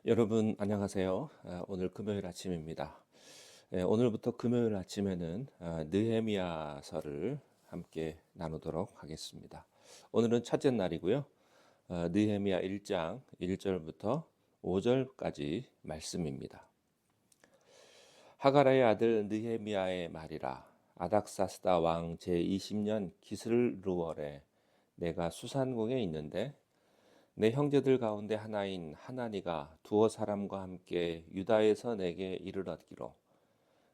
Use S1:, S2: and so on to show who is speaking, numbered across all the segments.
S1: 여러분 안녕하세요. 오늘 금요일 아침입니다. 오늘부터 금요일 아침에는 느헤미야서를 함께 나누도록 하겠습니다. 오늘은 첫째 날이고요. 느헤미야 1장 1절부터 5절까지 말씀입니다. 하가라의 아들 느헤미야의 말이라. 아닥사스다 왕 제20년 기슬루월에 내가 수산궁에 있는데 내 형제들 가운데 하나인 하나니가 두어 사람과 함께 유다에서 내게 이르렀기로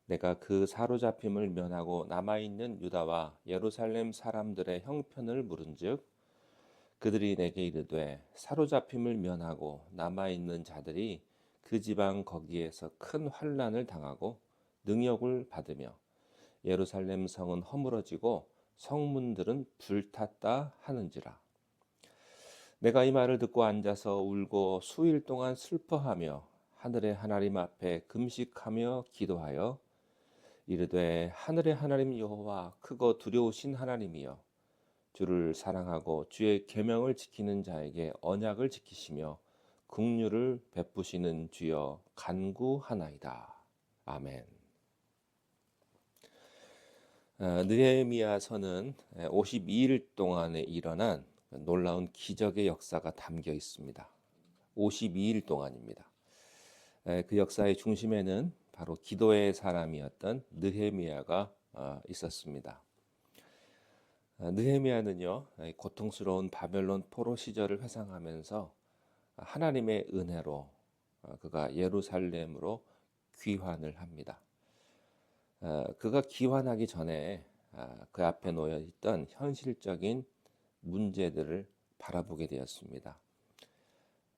S1: 내가 그 사로잡힘을 면하고 남아있는 유다와 예루살렘 사람들의 형편을 물은즉 그들이 내게 이르되 사로잡힘을 면하고 남아있는 자들이 그 지방 거기에서 큰 환난을 당하고 능욕을 받으며 예루살렘 성은 허물어지고 성문들은 불탔다 하는지라. 내가 이 말을 듣고 앉아서 울고 수일 동안 슬퍼하며 하늘의 하나님 앞에 금식하며 기도하여 이르되 하늘의 하나님 여호와 크고 두려우신 하나님이여 주를 사랑하고 주의 계명을 지키는 자에게 언약을 지키시며 긍휼을 베푸시는 주여 간구하나이다. 아멘. 느헤미야서는 52일 동안에 일어난 놀라운 기적의 역사가 담겨 있습니다. 52일 동안입니다. 그 역사의 중심에는 바로 기도의 사람이었던 느헤미야가 있었습니다. 느헤미야는요, 고통스러운 바벨론 포로 시절을 회상하면서 하나님의 은혜로 그가 예루살렘으로 귀환을 합니다. 그가 귀환하기 전에 그 앞에 놓여 있던 현실적인 문제들을 바라보게 되었습니다.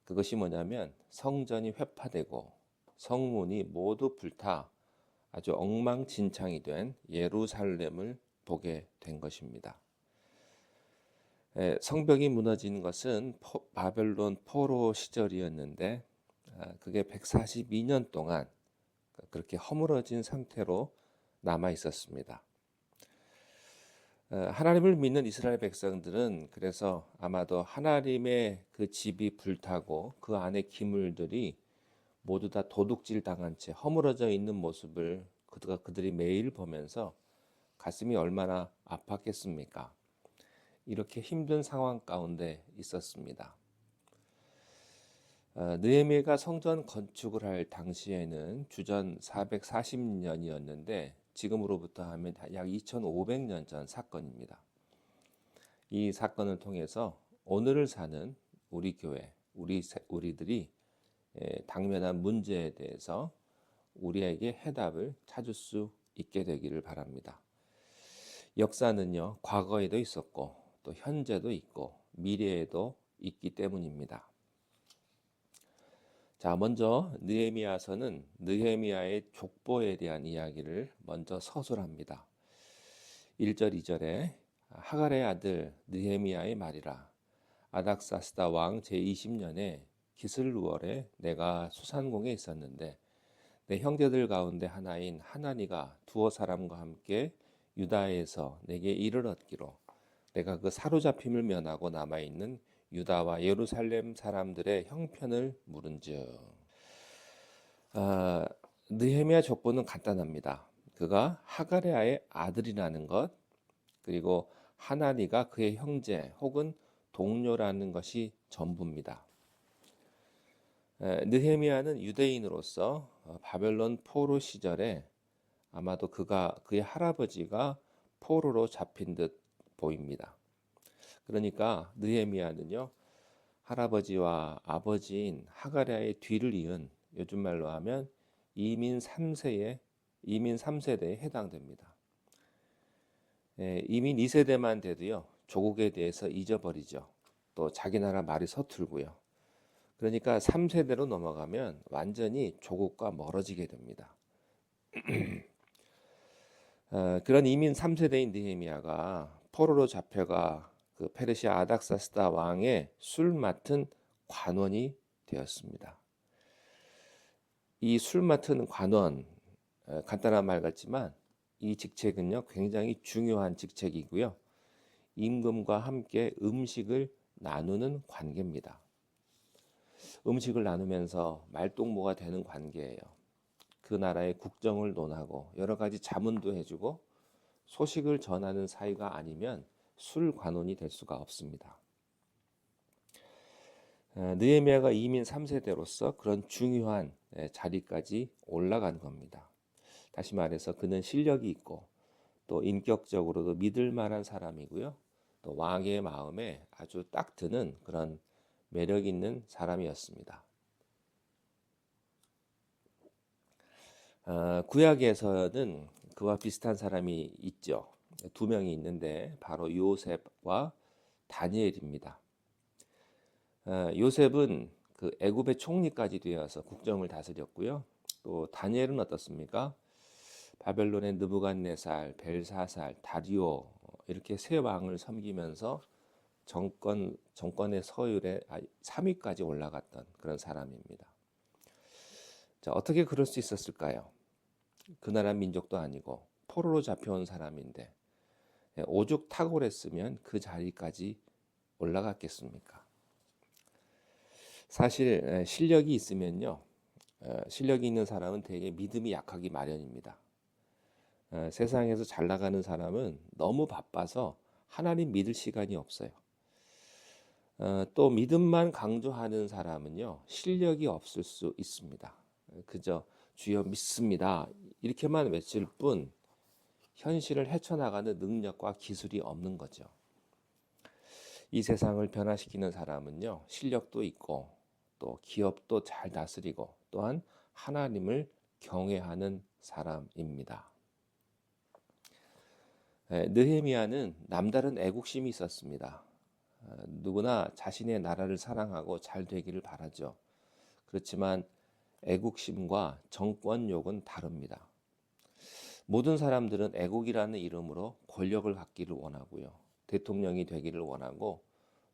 S1: 그것이 뭐냐면 성전이 회파되고 성문이 모두 불타 아주 엉망진창이 된 예루살렘을 보게 된 것입니다. 성벽이 무너진 것은 바벨론 포로 시절이었는데 그게 142년 동안 그렇게 허물어진 상태로 남아 있었습니다. 하나님을 믿는 이스라엘 백성들은 그래서 아마도 하나님의 그 집이 불타고 그 안에 기물들이 모두 다 도둑질 당한 채 허물어져 있는 모습을 그들이 매일 보면서 가슴이 얼마나 아팠겠습니까? 이렇게 힘든 상황 가운데 있었습니다. 느헤미야가 성전 건축을 할 당시에는 주전 440년이었는데 지금으로부터 하면 약 2500년 전 사건입니다. 이 사건을 통해서 오늘을 사는 우리 교회, 우리들이 당면한 문제에 대해서 우리에게 해답을 찾을 수 있게 되기를 바랍니다. 역사는요, 과거에도 있었고 또 현재도 있고 미래에도 있기 때문입니다. 자, 먼저 느헤미야서는 느헤미야의 족보에 대한 이야기를 먼저 서술합니다. 1절, 2절에 하갈의 아들 느헤미야의 말이라. 아닥사스다 왕 제20년에 기슬루월에 내가 수산궁에 있었는데 내 형제들 가운데 하나인 하나니가 두어 사람과 함께 유다에서 내게 이르렀기로 내가 그 사로잡힘을 면하고 남아있는 유다와 예루살렘 사람들의 형편을 물은즉. 느헤미야 족보는 간단합니다. 그가 하가랴의 아들이라는 것, 그리고 하나니가 그의 형제 혹은 동료라는 것이 전부입니다. 느헤미야는 유대인으로서 바벨론 포로 시절에 아마도 그의 할아버지가 포로로 잡힌 듯 보입니다. 그러니까 느헤미야는요, 할아버지와 아버지인 하가랴의 뒤를 이은, 요즘 말로 하면 이민 3세대에 해당됩니다. 이민 2세대만 돼도요, 조국에 대해서 잊어버리죠. 또 자기 나라 말이 서툴고요. 그러니까 3세대로 넘어가면 완전히 조국과 멀어지게 됩니다. 그런 이민 3세대인 느헤미야가 포로로 잡혀가 그 페르시아 아닥사스다 왕의 술 맡은 관원이 되었습니다. 이 술 맡은 관원, 간단한 말 같지만 이 직책은요, 굉장히 중요한 직책이고요. 임금과 함께 음식을 나누는 관계입니다. 음식을 나누면서 말동무가 되는 관계예요. 그 나라의 국정을 논하고 여러 가지 자문도 해주고 소식을 전하는 사이가 아니면 술관원이 될 수가 없습니다. 느헤미야가 이민 3세대로서 그런 중요한 자리까지 올라간 겁니다. 다시 말해서 그는 실력이 있고 또 인격적으로도 믿을 만한 사람이고요. 또 왕의 마음에 아주 딱 드는 그런 매력 있는 사람이었습니다. 구약에서는 그와 비슷한 사람이 있죠. 두 명이 있는데 바로 요셉과 다니엘입니다. 요셉은 그 애굽의 총리까지 되어서 국정을 다스렸고요. 또 다니엘은 어떻습니까? 바벨론의 느부갓네살, 벨사살, 다리오 이렇게 세 왕을 섬기면서 정권의 서열에 3위까지 올라갔던 그런 사람입니다. 자, 어떻게 그럴 수 있었을까요? 그 나라 민족도 아니고 포로로 잡혀온 사람인데 오죽 탁월했으면 그 자리까지 올라갔겠습니까? 사실 실력이 있으면요, 실력이 있는 사람은 대개 믿음이 약하기 마련입니다. 세상에서 잘 나가는 사람은 너무 바빠서 하나님 믿을 시간이 없어요. 또 믿음만 강조하는 사람은요, 실력이 없을 수 있습니다. 그저 주여 믿습니다 이렇게만 외칠 뿐 현실을 헤쳐나가는 능력과 기술이 없는 거죠. 이 세상을 변화시키는 사람은요, 실력도 있고 또 기업도 잘 다스리고 또한 하나님을 경외하는 사람입니다. 느헤미야는 남다른 애국심이 있었습니다. 누구나 자신의 나라를 사랑하고 잘 되기를 바라죠. 그렇지만 애국심과 정권욕은 다릅니다. 모든 사람들은 애국이라는 이름으로 권력을 갖기를 원하고요. 대통령이 되기를 원하고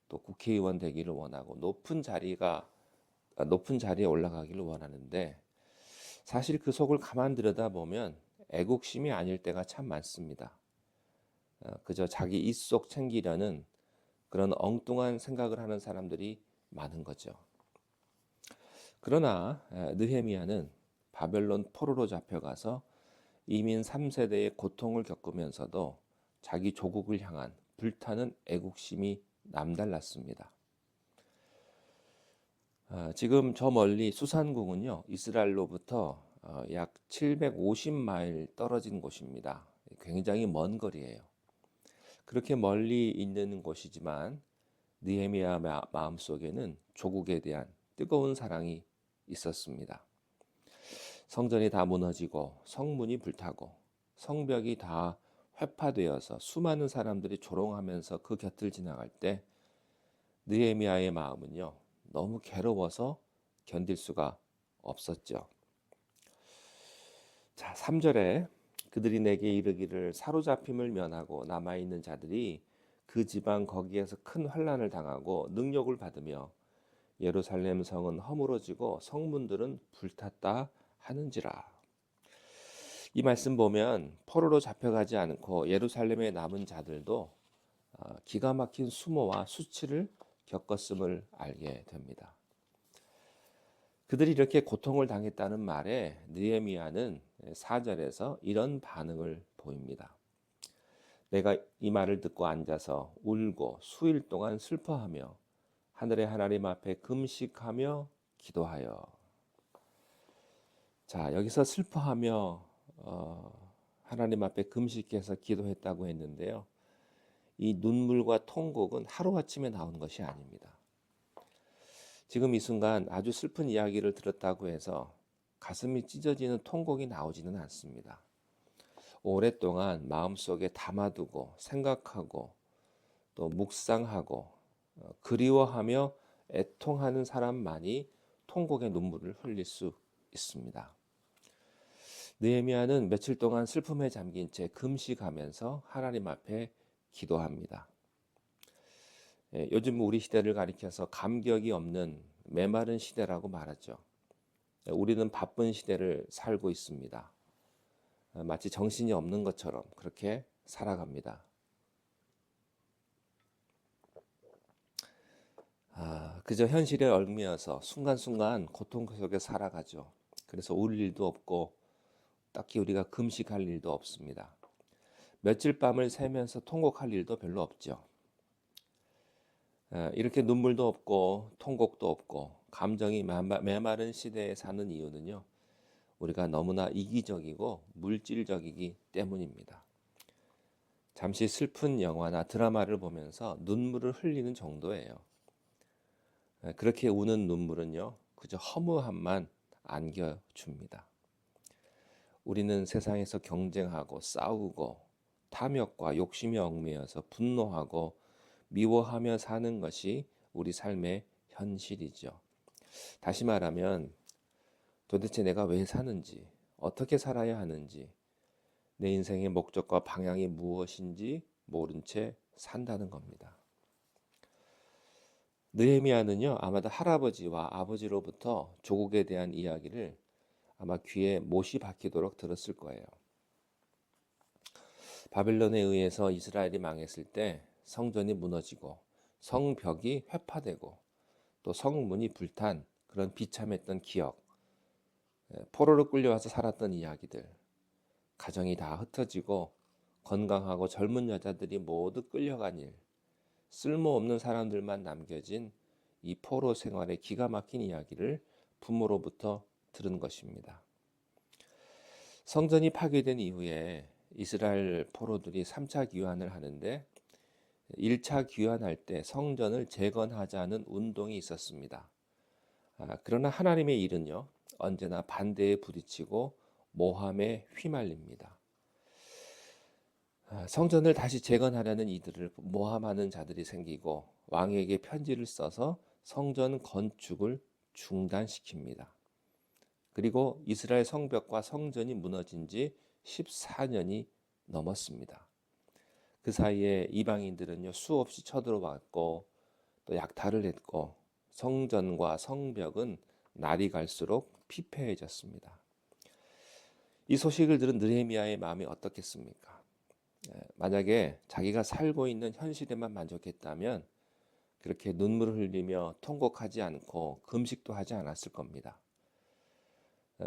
S1: 또 국회의원 되기를 원하고 높은 자리에 올라가기를 원하는데 사실 그 속을 가만 들여다보면 애국심이 아닐 때가 참 많습니다. 그저 자기 입속 챙기려는 그런 엉뚱한 생각을 하는 사람들이 많은 거죠. 그러나 느헤미야는 바벨론 포로로 잡혀가서 이민 3세대의 고통을 겪으면서도 자기 조국을 향한 불타는 애국심이 남달랐습니다. 지금 저 멀리 수산궁은요, 이스라엘로부터 약 750마일 떨어진 곳입니다. 굉장히 먼 거리예요. 그렇게 멀리 있는 곳이지만 느헤미야 마음속에는 조국에 대한 뜨거운 사랑이 있었습니다. 성전이 다 무너지고 성문이 불타고 성벽이 다 회파되어서 수많은 사람들이 조롱하면서 그 곁을 지나갈 때 느헤미야의 마음은요, 너무 괴로워서 견딜 수가 없었죠. 자, 3절에 그들이 내게 이르기를 사로잡힘을 면하고 남아있는 자들이 그 지방 거기에서 큰 환난을 당하고 능욕을 받으며 예루살렘 성은 허물어지고 성문들은 불탔다 하는지라. 이 말씀 보면 포로로 잡혀가지 않고 예루살렘에 남은 자들도 기가 막힌 수모와 수치를 겪었음을 알게 됩니다. 그들이 이렇게 고통을 당했다는 말에 느헤미야는 4절에서 이런 반응을 보입니다. 내가 이 말을 듣고 앉아서 울고 수일 동안 슬퍼하며 하늘의 하나님 앞에 금식하며 기도하여. 자, 여기서 슬퍼하며 하나님 앞에 금식해서 기도했다고 했는데요. 이 눈물과 통곡은 하루아침에 나오는 것이 아닙니다. 지금 이 순간 아주 슬픈 이야기를 들었다고 해서 가슴이 찢어지는 통곡이 나오지는 않습니다. 오랫동안 마음속에 담아두고 생각하고 또 묵상하고 그리워하며 애통하는 사람만이 통곡의 눈물을 흘릴 수 있습니다. 느헤미야는 며칠 동안 슬픔에 잠긴 채 금식하면서 하나님 앞에 기도합니다. 요즘 우리 시대를 가리켜서 감격이 없는 메마른 시대라고 말하죠. 우리는 바쁜 시대를 살고 있습니다. 마치 정신이 없는 것처럼 그렇게 살아갑니다. 그저 현실에 얽매여서 순간순간 고통 속에 살아가죠. 그래서 울 일도 없고 딱히 우리가 금식할 일도 없습니다. 며칠 밤을 새면서 통곡할 일도 별로 없죠. 이렇게 눈물도 없고 통곡도 없고 감정이 메마른 시대에 사는 이유는요. 우리가 너무나 이기적이고 물질적이기 때문입니다. 잠시 슬픈 영화나 드라마를 보면서 눈물을 흘리는 정도예요. 그렇게 우는 눈물은요, 그저 허무함만 안겨줍니다. 우리는 세상에서 경쟁하고 싸우고 탐욕과 욕심에 얽매여서 분노하고 미워하며 사는 것이 우리 삶의 현실이죠. 다시 말하면 도대체 내가 왜 사는지, 어떻게 살아야 하는지, 내 인생의 목적과 방향이 무엇인지 모른 채 산다는 겁니다. 느헤미야는요, 아마도 할아버지와 아버지로부터 조국에 대한 이야기를 아마 귀에 못이 박히도록 들었을 거예요. 바벨론에 의해서 이스라엘이 망했을 때 성전이 무너지고 성벽이 회파되고 또 성문이 불탄 그런 비참했던 기억, 포로로 끌려와서 살았던 이야기들, 가정이 다 흩어지고 건강하고 젊은 여자들이 모두 끌려간 일, 쓸모없는 사람들만 남겨진 이 포로 생활의 기가 막힌 이야기를 부모로부터 들은 것입니다. 성전이 파괴된 이후에 이스라엘 포로들이 3차 귀환을 하는데 1차 귀환할 때 성전을 재건하자는 운동이 있었습니다. 그러나 하나님의 일은요, 언제나 반대에 부딪히고 모함에 휘말립니다. 성전을 다시 재건하려는 이들을 모함하는 자들이 생기고 왕에게 편지를 써서 성전 건축을 중단시킵니다. 그리고 이스라엘 성벽과 성전이 무너진 지 14년이 넘었습니다. 그 사이에 이방인들은요, 수없이 쳐들어왔고 또 약탈을 했고 성전과 성벽은 날이 갈수록 피폐해졌습니다. 이 소식을 들은 느헤미야의 마음이 어떻겠습니까? 만약에 자기가 살고 있는 현실에만 만족했다면 그렇게 눈물을 흘리며 통곡하지 않고 금식도 하지 않았을 겁니다.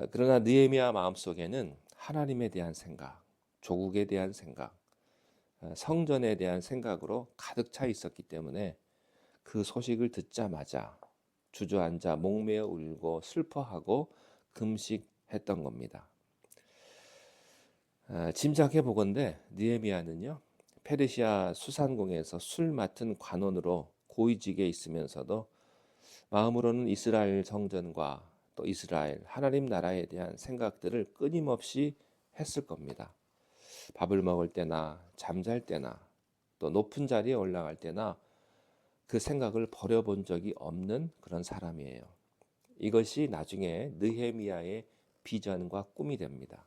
S1: 그러나 느헤미야 마음속에는 하나님에 대한 생각, 조국에 대한 생각, 성전에 대한 생각으로 가득 차 있었기 때문에 그 소식을 듣자마자 주저앉아 목매어 울고 슬퍼하고 금식했던 겁니다. 짐작해 보건대 느헤미야는요, 페르시아 수산공에서 술 맡은 관원으로 고위직에 있으면서도 마음으로는 이스라엘 성전과 또 이스라엘 하나님 나라에 대한 생각들을 끊임없이 했을 겁니다. 밥을 먹을 때나 잠잘 때나 또 높은 자리에 올라갈 때나 그 생각을 버려본 적이 없는 그런 사람이에요. 이것이 나중에 느헤미야의 비전과 꿈이 됩니다.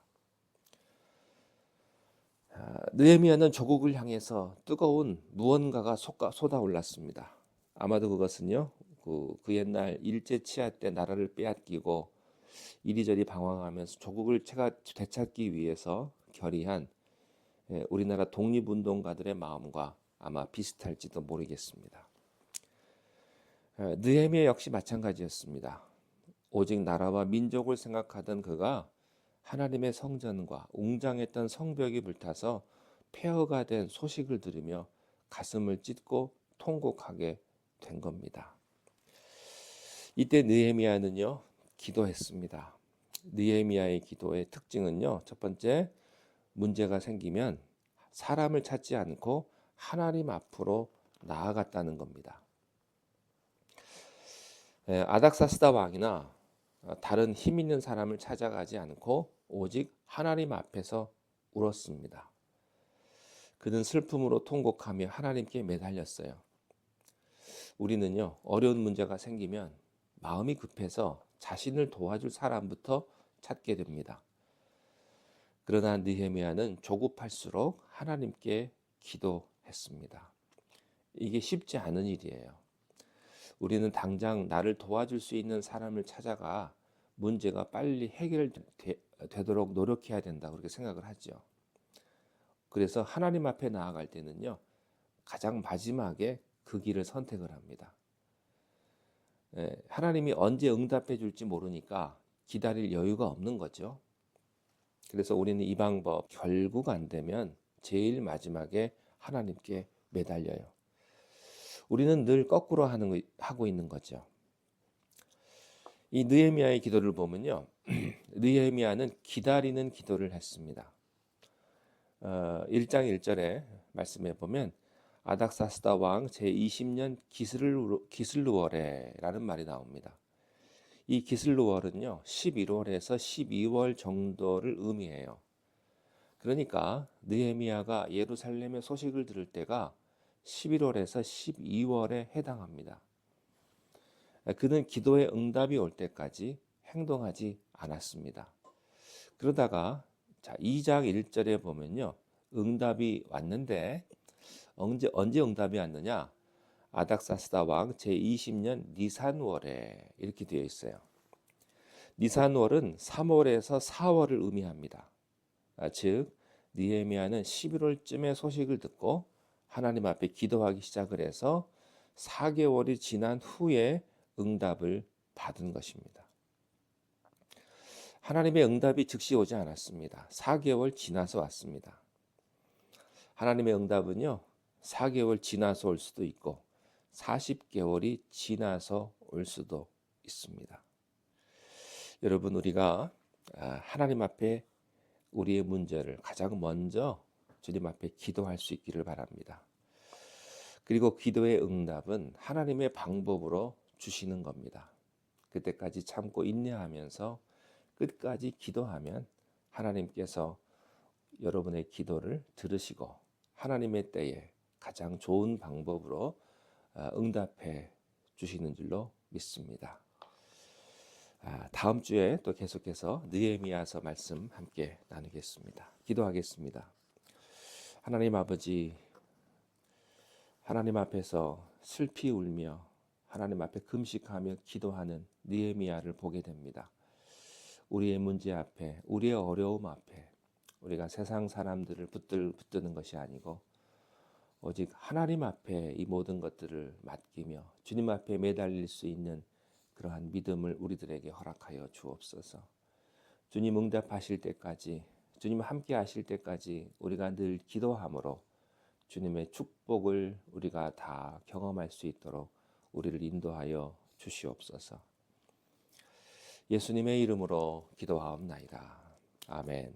S1: 느헤미야는 조국을 향해서 뜨거운 무언가가 쏟아올랐습니다. 아마도 그것은요, 그 옛날 일제 치하 때 나라를 빼앗기고 이리저리 방황하면서 조국을 되찾기 위해서 결의한 우리나라 독립운동가들의 마음과 아마 비슷할지도 모르겠습니다. 느헤미야 역시 마찬가지였습니다. 오직 나라와 민족을 생각하던 그가 하나님의 성전과 웅장했던 성벽이 불타서 폐허가 된 소식을 들으며 가슴을 찢고 통곡하게 된 겁니다. 이때 느헤미야는요, 기도했습니다. 느헤미야의 기도의 특징은요, 첫 번째, 문제가 생기면 사람을 찾지 않고 하나님 앞으로 나아갔다는 겁니다. 아닥사스다 왕이나 다른 힘 있는 사람을 찾아가지 않고 오직 하나님 앞에서 울었습니다. 그는 슬픔으로 통곡하며 하나님께 매달렸어요. 우리는요, 어려운 문제가 생기면 마음이 급해서 자신을 도와줄 사람부터 찾게 됩니다. 그러나 느헤미야는 조급할수록 하나님께 기도했습니다. 이게 쉽지 않은 일이에요. 우리는 당장 나를 도와줄 수 있는 사람을 찾아가 문제가 빨리 해결되도록 노력해야 된다 그렇게 생각을 하죠. 그래서 하나님 앞에 나아갈 때는요, 가장 마지막에 그 길을 선택을 합니다. 하나님이 언제 응답해 줄지 모르니까 기다릴 여유가 없는 거죠. 그래서 우리는 이 방법 결국 안 되면 제일 마지막에 하나님께 매달려요. 우리는 늘 거꾸로 하고 있는 거죠. 이 느헤미야의 기도를 보면요. 느헤미야는 기다리는 기도를 했습니다. 1장 1절에 말씀해 보면 아닥사스다 왕 제20년 기슬루월에라는 말이 나옵니다. 이 기슬루월은요 11월에서 12월 정도를 의미해요. 그러니까 느헤미야가 예루살렘의 소식을 들을 때가 11월에서 12월에 해당합니다. 그는 기도의 응답이 올 때까지 행동하지 않았습니다. 그러다가 2장 1절에 보면요. 응답이 왔는데 언제 응답이 왔느냐? 아닥사스다 왕 제20년 니산월에 이렇게 되어 있어요. 니산월은 3월에서 4월을 의미합니다. 즉 느헤미야는 11월쯤에 소식을 듣고 하나님 앞에 기도하기 시작을 해서 4개월이 지난 후에 응답을 받은 것입니다. 하나님의 응답이 즉시 오지 않았습니다. 4개월 지나서 왔습니다. 하나님의 응답은요, 4개월 지나서 올 수도 있고 40개월이 지나서 올 수도 있습니다. 여러분, 우리가 하나님 앞에 우리의 문제를 가장 먼저 주님 앞에 기도할 수 있기를 바랍니다. 그리고 기도의 응답은 하나님의 방법으로 주시는 겁니다. 그때까지 참고 인내하면서 끝까지 기도하면 하나님께서 여러분의 기도를 들으시고 하나님의 때에 가장 좋은 방법으로 응답해 주시는 줄로 믿습니다. 다음 주에 또 계속해서 느헤미야서 말씀 함께 나누겠습니다. 기도하겠습니다. 하나님 아버지, 하나님 앞에서 슬피 울며 하나님 앞에 금식하며 기도하는 느헤미야를 보게 됩니다. 우리의 문제 앞에, 우리의 어려움 앞에 우리가 세상 사람들을 붙드는 것이 아니고 오직 하나님 앞에 이 모든 것들을 맡기며 주님 앞에 매달릴 수 있는 그러한 믿음을 우리들에게 허락하여 주옵소서. 주님 응답하실 때까지, 주님 함께 하실 때까지 우리가 늘 기도함으로 주님의 축복을 우리가 다 경험할 수 있도록 우리를 인도하여 주시옵소서. 예수님의 이름으로 기도하옵나이다. 아멘.